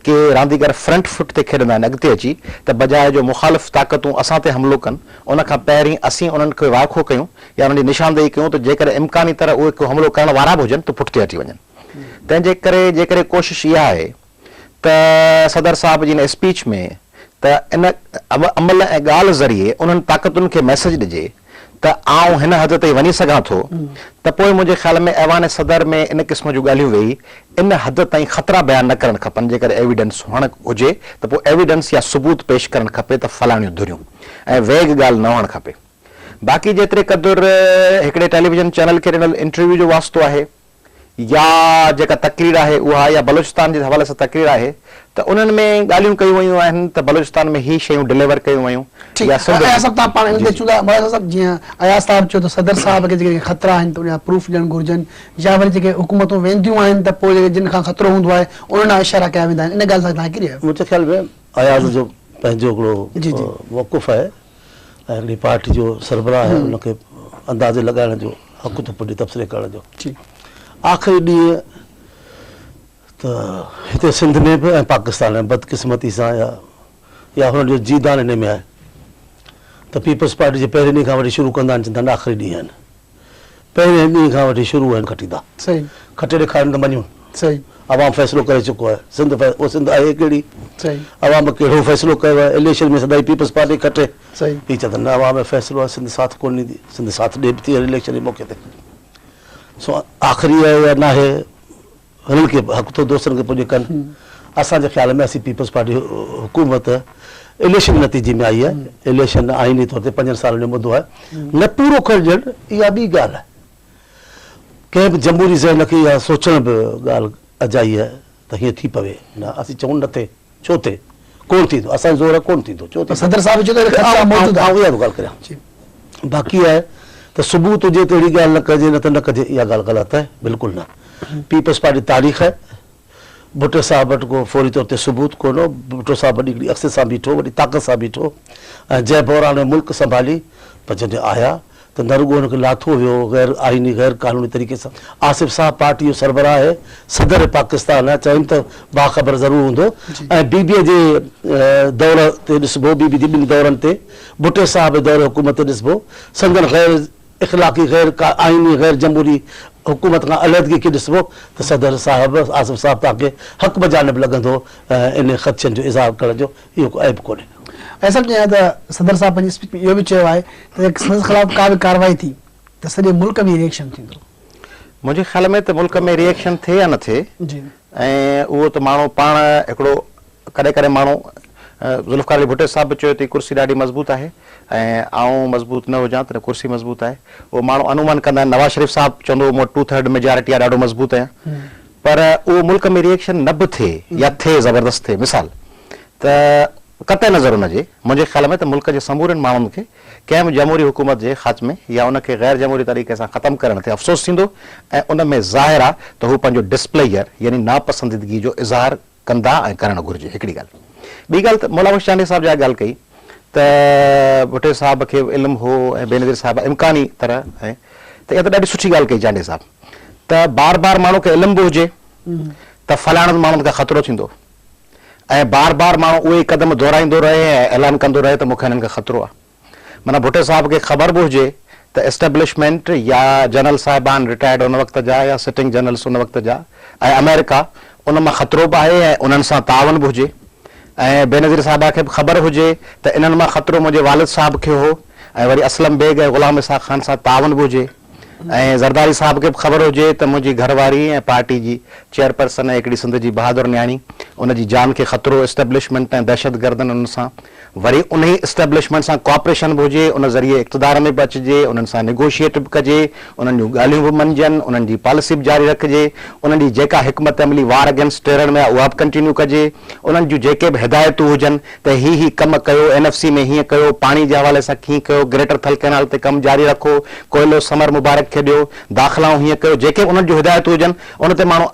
के रांदीगर front foot ते खेॾंदा आहिनि अॻिते अची त बजाए जो मुख़ालिफ़ ताक़तूं असां ते हमिलो कनि उन खां पहिरीं असीं उन्हनि खे वाइखो कयूं या उन्हनि जी निशानदेही कयूं त जेकर इम्कानी तरह उहे को हमलो करण वारा बि हुजनि त पुठिते हटी वञनि। तंहिंजे करे जेकॾहिं कोशिशि इहा आहे त सदर साहब जी इन स्पीच में त इन अमल ऐं ॻाल्हि ज़रिए उन्हनि ताक़तुनि खे मैसेज ॾिजे त आउं हिन हद ताईं वञी सघां थो त पोइ मुंहिंजे ख़्याल में ऐवान सदर में इन क़िस्म जूं ॻाल्हियूं वेही इन हद ताईं ख़तरा बयानु न करणु खपनि। जेकर एविडेंस हुअणु हुजे त पोइ एविडेंस या सबूत पेश करणु खपे त फलाणियूं धुरियूं ऐं वेग ॻाल्हि न हुअणु खपे। बाक़ी जेतिरे क़दुरु हिकिड़े टेलीविज़न चैनल खे ॾिनल इंटरव्यू जो वास्तो आहे या जेका तकरीर आहे उहा या बलूचिस्तान जे हवाले सां तकरीर आहे त उन्हनि में ॻाल्हियूं कयूं वयूं आहिनि त बलूचिस्तान में ही शयूं डिलीवर कयूं वयूं। जीअं अयाज़ साहब चयो त सदर साहब खे जेके ख़तरा आहिनि त उनजा प्रूफ ॾियणु घुरिजनि या वरी जेके हुकूमतूं वेंदियूं आहिनि त पोइ जेके जिन खां ख़तरो हूंदो आहे उन्हनि ॾांहुं इशारा कया वेंदा आहिनि। इन ॻाल्हि सां तव्हां किरी आहियो? मुंहिंजे ख़्याल में अयाज़ जो पंहिंजो हिकिड़ो मौक़ुफ़ आहे ऐं हिकिड़ी पार्टी जो सरबराह आहे उनखे अंदाज़े लॻाइण जो हक़ थो पुॼे तबसरे करण जो। आख़िरी ॾींहुं त हिते सिंध में बि ऐं पाकिस्तान में बदकिस्मती सां या हुननि जो जीदान हिन में आहे त पीपल्स पार्टी जे पहिरें ॾींहं खां वठी शुरू कंदा आहिनि, चवंदा आहिनि आख़िरी ॾींहं आहिनि, पहिरें ॾींहं खां वठी शुरू आहिनि खटींदा खटे ॾेखारनि त मञूं अवाम फ़ैसिलो करे चुको आहे। सिंध आहे कहिड़ी, अवाम कहिड़ो फ़ैसिलो कयो आहे, इलेक्शन में सदाई पीपल्स पार्टी खटे, हीअ चवंदा न अवाम जो फ़ैसिलो आहे, सिंध साथ कोन ॾींदी, सिंध साथ ॾे बि थी इलेक्शन जे मौक़े ते। सो आख़िरी आहे या न आहे हुननि खे हक़ थो दोस्तनि खे पुॼे कनि। असांजे ख़्याल में असीं पीपल्स पार्टी हुकूमत इलेक्शन नतीजे में आई आहे, इलेक्शन आइनी तौर ते 5 सालनि जो मुद्दो आहे, न पूरो करणु इहा ॿी ॻाल्हि आहे। कंहिं बि जमहूरी ज़हन खे इहा सोचण बि ॻाल्हि अजाई आहे त हीअं थी पवे, न असीं चऊं न थिए, छो थिए, कोन थींदो, असांजो ज़ोर कोन थींदो, छो त सदर साहब चयो त इहा बि ॻाल्हि करियां। बाक़ी आहे त सबूत हुजे त अहिड़ी ॻाल्हि न कजे, न त न कजे, इहा ॻाल्हि ग़लति आहे, बिल्कुलु न। पीपल्स पार्टी तारीख़ आहे, भुट्टो साहब वटि को फौरी तौर ते सबूत कोन हो, भुट्टो साहब वॾी हिकिड़ी अक्स सां बीठो, वॾी ताक़त सां बीठो ऐं जंहिं बौरान में मुल्क संभाली, पर जॾहिं आया त न रुॻो हुनखे लाथो वियो गैर आइनी गैर कानूनी तरीक़े सां। आसिफ साहब पार्टी जो सरबराह आहे, सदर पाकिस्तान आहे, चवनि त बाख़बर ज़रूरु हूंदो ऐं बीबीअ जे दौर ते ॾिसबो, बीबी जे ॿिनि दौरनि ते, भुट्टे साहब जे दौर हुकूमत ते ॾिसबो, संदन गैर इख़लाक़ी गैर आइनी गैर जमहूरी हुकूमत खां अलहदगी खे ॾिसबो त सदर साहब आसिफ साहब तव्हांखे हक़ बजानब लॻंदो इन ख़दशनि जो इज़हार करण जो, इहो को ऐब कोन्हे। ऐसा कीअं त सदर साहब पंहिंजी स्पीच में इहो बि चयो आहे त संदसि ख़िलाफ़ का बि कार्रवाई थी त सॼे मुल्क में रिएक्शन थींदो। मुंहिंजे ख़्याल में त मुल्क में रिएक्शन थिए या न थिए ऐं उहो त माण्हू पाण हिकिड़ो कॾहिं कॾहिं माण्हू ज़ुल्फ़िकार अली भुट्टो साहब बि चयो त कुर्सी ॾाढी मज़बूत आहे ऐं आऊं मज़बूत न हुजां त कुर्सी मज़बूत आहे, उहो माण्हू अनुमान कंदा आहिनि। नवाज़ शरीफ़ साहब चवंदो मां 2/3 मेजॉरिटी आहे, ॾाढो मज़बूत आहियां, पर उहो मुल्क में रिएक्शन न बि थिए या थिए ज़बरदस्त थिए मिसाल त कतई नज़र हुनजे मुंहिंजे ख़्याल में त मुल्क जे समूरनि माण्हुनि खे कंहिं बि जमहूरी हुकूमत जे ख़ात्मे या उनखे गैर जमहूरी तरीक़े सां ख़तमु करण ते अफ़सोस थींदो ऐं उन में ज़ाहिर आहे त हू पंहिंजो डिस्प्लेयर यानी नापसंदीदगी जो इज़हार कंदा ऐं करणु घुरिजे। हिकिड़ी ॻाल्हि। ॿी ॻाल्हि त मौला मुश्क चांडी साहब जा ॻाल्हि कई त भुट्टे साहब खे इल्मु हो ऐं बेनज़ीर साहब इम्कानी तरह ऐं त इहा त ॾाढी सुठी ॻाल्हि कई चांडी साहब त बार बार माण्हू खे इल्मु बि हुजे त फलाणनि माण्हुनि खां ख़तरो थींदो ऐं बार बार माण्हू उहे ई क़दम दोहराईंदो रहे ऐं ऐलान कंदो रहे त मूंखे हिननि खां ख़तरो आहे। माना भुट्टे साहब खे ख़बर बि हुजे त एस्टेब्लिशमेंट या जनरल साहिबान रिटायर्ड उन वक़्त जा या सिटिंग जनरल्स उन वक़्त जा ऐं अमेरिका उन मां ख़तरो बि आहे ऐं उन्हनि सां तावन बि हुजे ऐं बेनज़ीर साहिबा खे बि ख़बर हुजे त इन्हनि मां ख़तरो मुंहिंजे वालिद साहब खे हो ऐं वरी असलम बेग ऐं ग़ुलाम इसाक़ ख़ान सां तावन बि हुजे ऐं ज़रदारी साहब खे बि ख़बर हुजे त मुंहिंजी घरवारी ऐं पार्टी जी चेयरपर्सन ऐं हिकिड़ी सिंध जी बहादुर न्याणी उनजी जान खे ख़तरो एस्टेब्लिशमेंट ऐं दहशत गर्दनि उन्हनि सां वरी उन ई एस्टेब्लिशमेंट सां कोऑपरेशन बि हुजे, उन ज़रिए इक़्तिदार में बि अचिजे, उन्हनि सां नेगोशिएट बि कजे, उन्हनि जूं ॻाल्हियूं बि मञजनि, उन्हनि जी पॉलिसी बि जारी रखिजे, उन्हनि जी जेका हिकमत अमली वार अगेंस्ट टेरर में आहे उहा बि कंटिन्यू कजे, उन्हनि जूं जेके बि हिदायतूं हुजनि त ही कमु कयो, NFC में हीअं कयो, पाणी जे हवाले सां कीअं कयो, ग्रेटर थल कैनाल ते कमु जारी रखो, कोयलो समर मुबारक खे ॾियो, दाख़िलाऊं हीअं कयो, जेके उन्हनि जूं हिदायतूं हुजनि उन ते माण्हू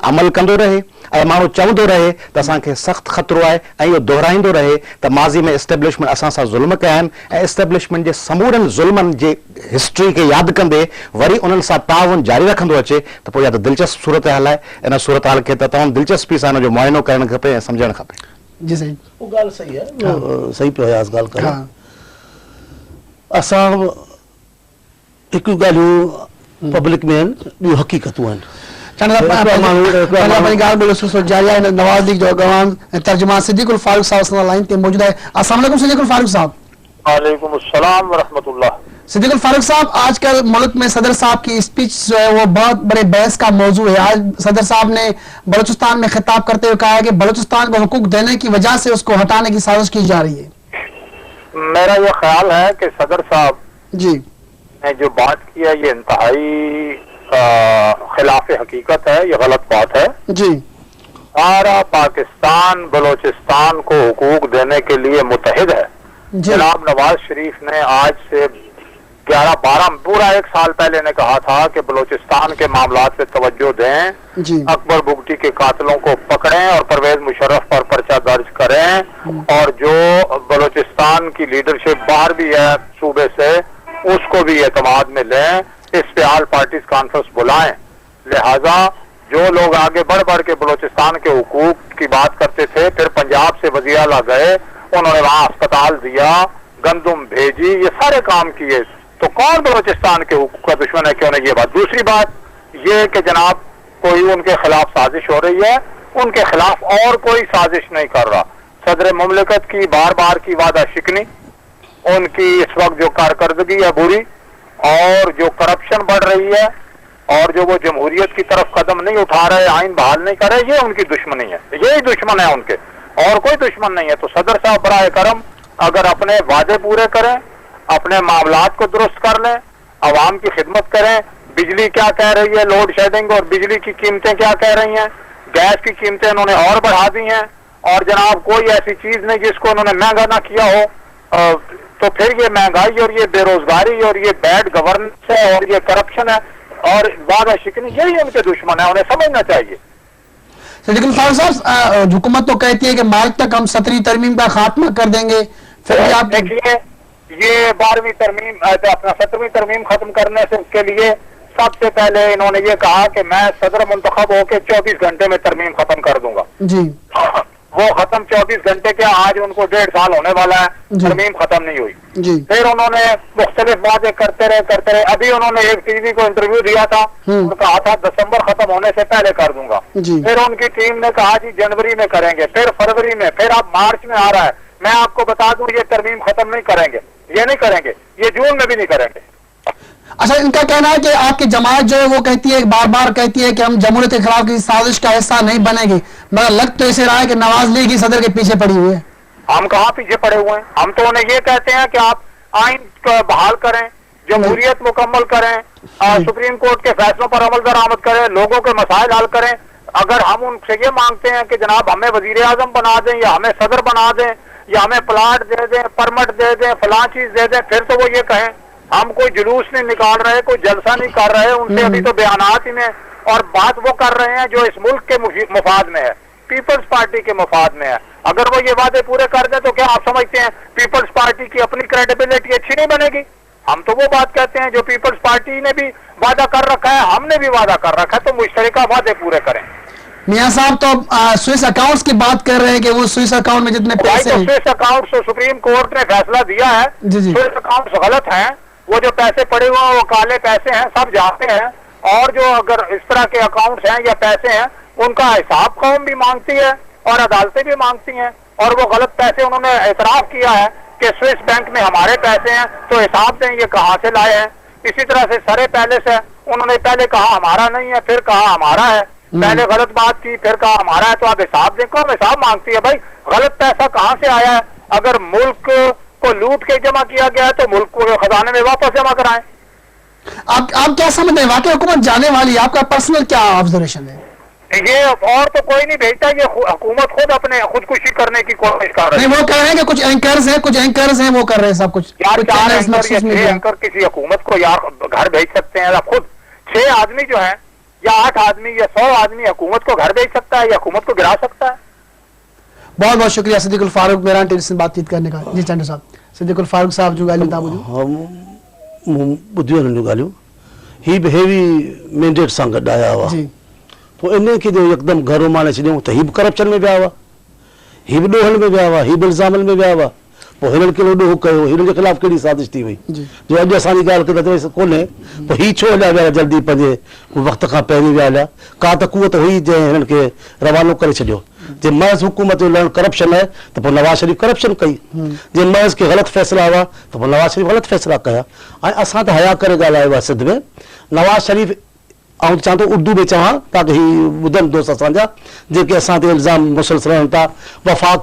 अमल कंदो रहे ऐं माण्हू चवंदो रहे त असांखे सख़्तु ख़तरो आहे ऐं इहो दोहिराईंदो रहे त माज़ी में एस्टेब्लिशमेंट असां सां ज़ुल्म कया आहिनि ऐं एस्टेब्लिशमेंट जे समूरनि ज़ुल्मनि जे हिस्ट्री खे यादि कंदे वरी उन्हनि सां ताउन जारी रखंदो अचे त पोइ या त दिलचस्प सूरत हाल आहे। इन सूरत हाल खे त तमामु दिलचस्पी सां हिन जो मुआइनो करणु खपे ऐं सम्झणु खपे। जी साईं, वो ॻाल्हि सही आहे, वो सही पियो अयाज़ ॻाल्हि करे। असां हिकु ॻाल्हियूं पब्लिक में आहिनि, ॿियूं हक़ीक़तूं आहिनि। नवाज लीग जो अॻवान तर्जुमान सिद्दीकुल फारूक साहब लाइन ते मौजूद है। अस्सलाम वालेकुम सिद्दीकुल फारूक साहब। वालेकुम अस्सलाम व रहमतुल्लाह। सिद्दीकुल फारूक साहब, आजकल मुल्क में सदर साहब की स्पीच जो है वो बहुत बड़े बहस का मौजू है। आज सदर साहब ने बलूचिस्तान में खिताब करते हुए कहा है कि बलूचिस्तान को हुकूक देने की वजह से उसको हटाने की साजिश की जा रही है। मेरा ये ख्याल है कि सदर साहब जी ने जो बात की है ये इंतहाई खिलाफ हकीकत है, ये गलत बात है। जी सारा पाकिस्तान बलूचिस्तान को हुकूक देने के लिए मुतहिद है। जी जनाब नवाज शरीफ ने आज से 11-12 पूरा 1 साल पहले ने कहा था कि बलूचिस्तान के मामलात पे तवज्जो दें, जी अकबर बुगटी के कातिलों को पकड़ें और परवेज मुशर्रफ पर पर्चा दर्ज करें, और जो बलूचिस्तान की लीडरशिप बाहर भी है सूबे से उसको भी एतमाद में लें, इस पे ऑल पार्टीज कॉन्फ्रेंस बुलाएं। लिहाजा जो लोग आगे बढ़ बढ़ के बलूचिस्तान के हुकूक की बात करते थे, फिर पंजाब से वज़ीर आला गए, उन्होंने वहां अस्पताल दिया, गंदुम भेजी, ये सारे काम किए, तो कौन बलूचिस्तान के हुकूक का दुश्मन है? क्यों नहीं? ये बात। दूसरी बात ये कि जनाब कोई उनके खिलाफ साजिश हो रही है, उनके खिलाफ और कोई साजिश नहीं कर रहा। सदर मुमलिकत की बार बार की वादा शिकनी, उनकी इस वक्त जो कारकर्दगी है बुरी, और जो करप्शन बढ़ रही है, और जो वो जमहूरियत की तरफ कदम नहीं उठा रहे, आइन बहाल नहीं कर रहे, ये उनकी दुश्मनी है, यही दुश्मन है उनके, और कोई दुश्मन नहीं है। तो सदर साहब बराए करम अगर अपने वादे पूरे करें, अपने मामलात को दुरुस्त कर लें, आवाम की खिदमत करें। बिजली क्या कह रही है, लोड शेडिंग और बिजली की कीमतें क्या कह रही हैं, गैस की कीमतें उन्होंने और बढ़ा दी हैं, और जनाब कोई ऐसी चीज नहीं जिसको उन्होंने महंगा ना किया हो। तो फिर ये महंगाई और ये बेरोजगारी और ये बैड गवर्नेंस है और ये करप्शन है और वादा शिकनी, यही उनके दुश्मन है, उन्हें समझना चाहिए। लेकिन फारूक साहब, हुकूमत तो कहती है कि मार्च तक हम 17वीं तरमीम का खात्मा कर देंगे, फिर भी आप देखिए ये 12वीं तरमीम अपना 17वीं तरमीम खत्म करने से के लिए सबसे पहले इन्होंने ये कहा कि मैं सदर मुंतखब होकर 24 घंटे में तरमीम खत्म कर दूंगा। जी वो खत्म 24 घंटे क्या, आज उनको 1.5 साल होने वाला है, तरमीम खत्म नहीं हुई। जी फिर उन्होंने मुख्तलिफ बातें करते रहे। अभी उन्होंने एक टीवी को इंटरव्यू दिया था, उन्होंने कहा था दिसंबर खत्म होने से पहले कर दूंगा। जी फिर उनकी टीम ने कहा जी जनवरी में करेंगे, फिर फरवरी में, फिर अब मार्च में आ रहा है। मैं आपको बता दूं ये तरमीम खत्म नहीं करेंगे, ये नहीं करेंगे, ये जून में भी नहीं करेंगे। अच्छा, इनका कहना है कि आपकी जमात जो है वो कहती है, बार बार कहती है कि हम जमहूरियत के खिलाफ किसी साजिश का हिस्सा नहीं बनेगी, मगर लग तो ऐसे रहा है कि नवाज लीग ही सदर के पीछे पड़ी हुई है। हम कहाँ पीछे पड़े हुए हैं? हम तो उन्हें ये कहते हैं कि आप आइन को बहाल करें, जमहूरियत मुकम्मल करें, सुप्रीम कोर्ट के फैसलों पर अमल दरामद करें, लोगों के मसाइल हल करें। अगर हम उनसे ये मांगते हैं कि जनाब हमें वजीर आजम बना दें या हमें सदर बना दें या हमें प्लाट दे दें, परमिट दे दें, फलां चीज दे दें, फिर तो वो ये कहें हम कोई जुलूस नहीं निकाल रहे, कोई जलसा नहीं कर रहे, उनसे अभी तो बयानात ही में, और बात वो कर रहे हैं जो इस मुल्क के मफाद में है, पीपल्स पार्टी के मफाद में है। अगर वो ये वादे पूरे कर दें तो क्या आप समझते हैं पीपल्स पार्टी की अपनी क्रेडिबिलिटी अच्छी नहीं बनेगी? हम तो वो बात कहते हैं जो पीपल्स पार्टी ने भी वादा कर रखा है, हमने भी वादा कर रखा है, तो मुश्तरका वादे पूरे करें। मियां साहब तो स्विस अकाउंट्स की बात कर रहे हैं कि वो स्विस अकाउंट में जितने पैसे हैं, स्विस अकाउंट्स तो सुप्रीम कोर्ट ने फैसला दिया है, स्विस अकाउंट्स गलत हैं, वो जो पैसे पड़े हुए हैं वो काले पैसे हैं, सब जाते हैं, और जो अगर इस तरह के अकाउंट्स हैं या पैसे हैं उनका हिसाब कौम भी मांगती है और अदालतें भी मांगती हैं, और वो गलत पैसे उन्होंने एतराफ किया है कि स्विस बैंक में हमारे पैसे हैं तो हिसाब दें ये कहाँ से लाए हैं। इसी तरह से सरे पैलेस है, उन्होंने पहले कहा हमारा नहीं है, फिर कहा हमारा है, पहले गलत बात की, फिर कहा हमारा है, तो आप हिसाब दें। कौन हिसाब मांगती है भाई? गलत पैसा कहाँ से आया है? अगर मुल्क को लूट के जमा किया गया है तो मुल्क को खजाने में वापस जमा कराएं। आप क्या समझते हैं, वाकई हुकूमत जाने वाली है? आपका पर्सनल क्या ऑब्जर्वेशन है? ये और तो कोई नहीं भेजता, ये हुकूमत खुद अपने खुदकुशी करने की कोशिश कर रही है। नहीं, वो कह रहे हैं कि कुछ एंकर्स हैं वो कर रहे हैं सब कुछ। यार एंकर किसी हुकूमत को यार घर भेज सकते हैं? आप खुद 6 आदमी जो हैं या 8 आदमी या 100 आदमी हुकूमत को घर भेज सकता है या हुकूमत को गिरा सकता है? बहुत बहुत शुक्रिया सिद्दीकुल फारूक मेहरान टेलीविजन से बातचीत करने का। जी चंडा साहब, सिद्दीकुल फारूक साहब जो ॻाल्हियूं था ॿुधियूं, हम ॿुधियूं आहिनि ॻाल्हियूं, ही बि हेवी मैंडेट सां गॾु आया हुआ, जी पोइ इन खे जो यकदमि घरो माने छॾियऊं त ही बि करप्शन में विया हुआ, ही बि ॾोहनि में विया हुआ, ही बि इल्ज़ामनि में विया हुआ, पोइ हिननि कहिड़ो ॾोह कयो, हिननि जे ख़िलाफ़ कहिड़ी साज़िश थी वई जी जो अॼु असांजी ॻाल्हि कंदे कोन्हे, पोइ ही छो हलिया विया जल्दी पंहिंजे वक़्त खां पहिरीं विया हलिया, का त क़ुवत हुई जंहिं हिननि खे रवानो करे छॾियो। जे महज़ हुकूमत जो लड़णु करप्शन आहे त पोइ नवाज़ शरीफ़ करप्शन कई, जे महज़ के ग़लति फ़ैसिला हुआ त पोइ नवाज़ शरीफ़ ग़लति फ़ैसिला कया। ऐं असां त हया करे ॻाल्हायो आहे सिंध में, नवाज़ शरीफ़ ऐं चवां थो उर्दू में चवां ताकी ही ॿुधनि दोस्त असांजा जेके असां ते इल्ज़ाम मुसलसल रहनि था, वफ़ाक़